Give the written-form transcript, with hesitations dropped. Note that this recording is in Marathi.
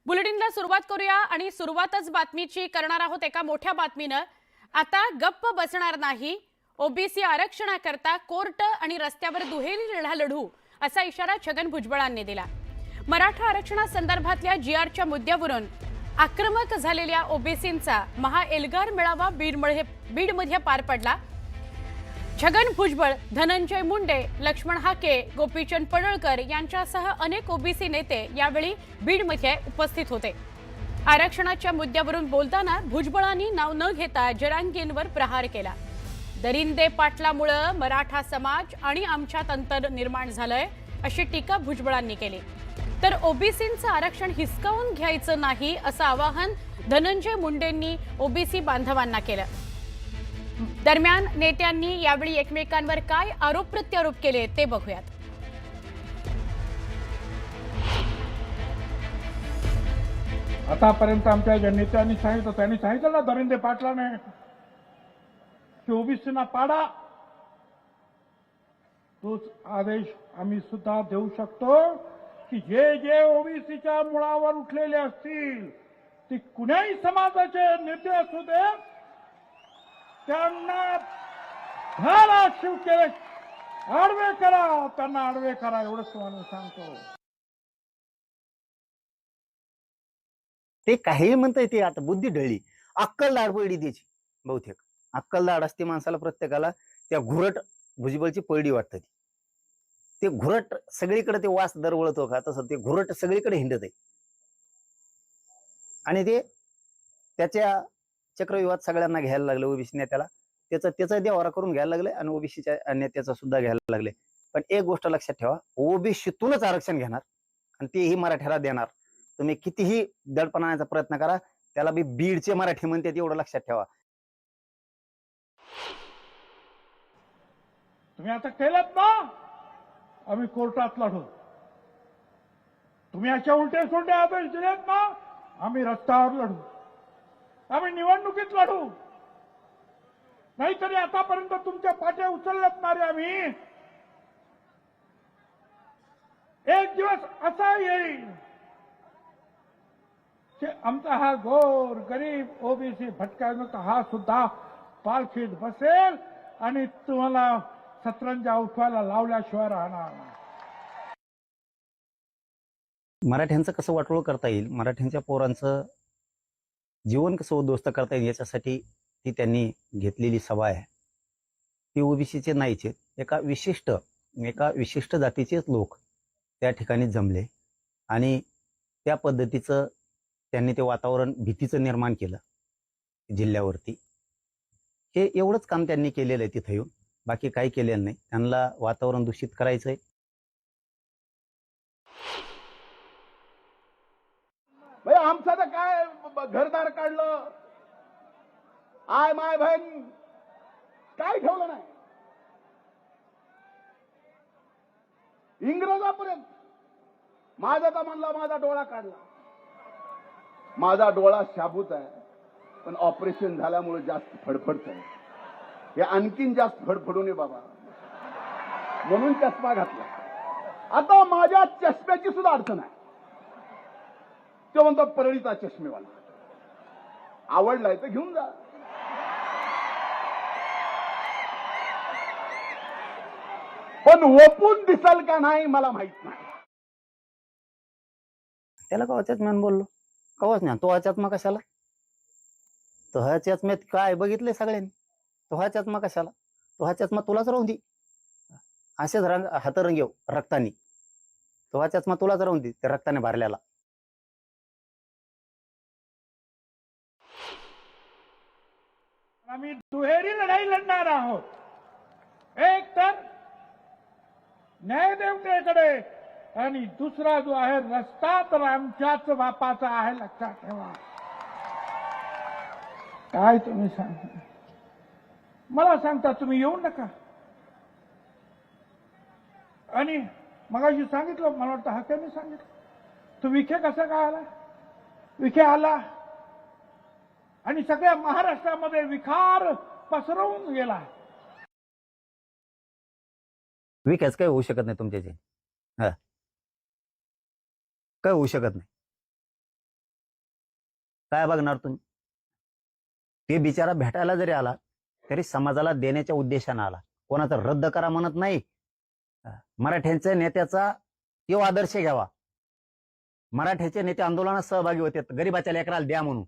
बुलेटिनला सुरुवात करूया आणि सुरुवातच बातमीची करणार आहोत एका मोठ्या बातमीनं। आता गप्प बसणार नाही, ओबीसी आरक्षणाकरता कोर्ट आणि रस्त्यावर दुहेरी लढा लढू असा इशारा छगन भुजबळांनी दिला। मराठा आरक्षणासंदर्भातल्या जीआरच्या मुद्द्यावरून आक्रमक झालेल्या ओबीसींचा महाएल्गार मेळावा बीडमध्ये पार पडला। छगन भुजबळ, धनंजय मुंडे, लक्ष्मण हाके, गोपीचंद पडळकर यांच्यासह अनेक ओबीसी नेते यावेळी बीडमध्ये उपस्थित होते। आरक्षणाच्या मुद्द्यावरून बोलताना भुजबळांनी नाव न घेता जरांगेंवर प्रहार केला। दरिंदे पाटलामुळे मराठा समाज आणि आमच्यात अंतर निर्माण झालंय अशी टीका भुजबळांनी केली। तर ओबीसींचं आरक्षण हिसकावून घ्यायचं नाही असं आवाहन धनंजय मुंडेंनी ओबीसी बांधवांना केलं। दरम्यान नेत्यांनी यावेळी एकमेकांवर काय आरोप प्रत्यारोप केले ते बघूयात। आतापर्यंत आमच्या ज्या नेत्यांनी सांगितलं त्यांनी सांगितलं ना, दरिंदे पाटलाने की ओबीसीना पाडा, तोच आदेश आम्ही सुद्धा देऊ शकतो की जे जे ओबीसीच्या मुळावर उठलेले असतील ते कुणाही समाजाचे नेते असू दे, त्यांना धाराशिव केले आडवे करा, त्यांना आडवे करा, एवढंच तुम्हाला सांगतो। ते काही म्हणताय ते आता बुद्धी ढळली, अक्कल दाढ पडली त्याची। बहुतेक अक्कल दाढ असते माणसाला, प्रत्येकाला त्या घुरट भुजबळची पडली वाटतं। ते घुरट सगळीकडे ते वास दरवळतो का, तसं ते घुरट सगळीकडे हिंडत आहे आणि ते त्याच्या चक्रव्यूहात सगळ्यांना घ्यायला लागले। ओबीसी नेत्याला त्याचा देवारा करून घ्यायला लागले आणि ओबीसीच्या नेत्याचा सुद्धा घ्यायला लागले। पण एक गोष्ट लक्षात ठेवा, ओबीसीतूनच आरक्षण घेणार आणि तेही मराठ्याला देणार। तुम्ही कितीही दडपण आणण्याचा प्रयत्न करा, त्याला बी बीडचे मराठी म्हणतात एवढं लक्षात ठेवा। तुम्ही आता केलं ना, आम्ही कोर्टात लढू। तुम्ही अशा उलटे सुलटे आदेश दिलेत ना, आम्ही रस्त्यावर लढू, आम्ही निवडणुकीत लढू। नाहीतरी आतापर्यंत तुमच्या पाट्या उचलल्यात ना रे आम्ही। एक दिवस असा येईल की आमचा हा गोर गरीब ओबीसी भटका हा सुद्धा पालखीत बसेल आणि तुम्हाला सतरंजा उठवायला लावल्याशिवाय राहणार नाही। मराठ्यांचं कसं वाटोळ करता येईल, मराठ्यांच्या पोरांचं जीवन कसं उद्ध्वस्त करता येईल, याच्यासाठी ती त्यांनी घेतलेली सभा आहे। ती ओबीसीचे नाहीचे, एका विशिष्ट जातीचेच लोक त्या ठिकाणी जमले आणि त्या पद्धतीचं त्यांनी ते वातावरण भीतीचं निर्माण केलं जिल्ह्यावरती। हे एवढंच काम त्यांनी केलेलं आहे तिथं येऊन, बाकी काही केलेलं नाही। त्यांना वातावरण दूषित करायचंय। आमचं तर काय घरदार काढलं, आय माय बहीण काय ठेवलं नाही। इंग्रजापर्यंत माझा तर म्हणला, माझा डोळा काढला। माझा डोळा शाबूत आहे, पण ऑपरेशन झाल्यामुळे जास्त फडफडत आहे। हे आणखीन जास्त फडफडू नये बाबा, म्हणून चष्मा घातला। आता माझ्या चष्म्याची सुद्धा अडचण आहे। तो म्हणतो परळीचा चष्मेवाला, आवडलाय तर घेऊन जा। पण ओपून दिसल का नाही मला माहित नाही। त्याला कवाच्याच मॅन बोललो, कवाच नाही। तो ह्याच्यात मग कशाला, तो ह्याच्यात मी काय बघितलंय सगळ्यांनी, तो ह्याच्यात मग कशाला, तो ह्याच्यात मग तुलाच राहून दे। असेच हातरंग येऊ रक्तानी, तो ह्याच्यात मग तुलाच राहून दे त्या रक्ताने भरल्याला। आम्ही दुहेरी लढाई लढणार आहोत। एक तर न्यायदेवतेकडे आणि दुसरा जो आहे रस्ता तर आमच्याच बापाचा आहे, लक्षात ठेवा। काय तुम्ही सांगता, मला सांगता तुम्ही येऊ नका। आणि मगाशी सांगितलं, मला वाटतं हाक्याने सांगितलं, तो विखे कसा काय आला। विखे आला आणि सगळ्या महाराष्ट्रामध्ये विखार पसरवून गेला। विकास काय होऊ शकत नाही तुमच्याचे, काय होऊ शकत नाही। काय बघणार तुम्ही? ते बिचारा भेटायला जरी आला तरी समाजाला देण्याच्या उद्देशानं आला, कोणाचा रद्द करा म्हणत नाही. मराठ्यांच्या नेत्याचा तो आदर्श घ्यावा. मराठ्याचे नेते आंदोलनात सहभागी होते, गरीबाच्या लेकराला द्या म्हणून.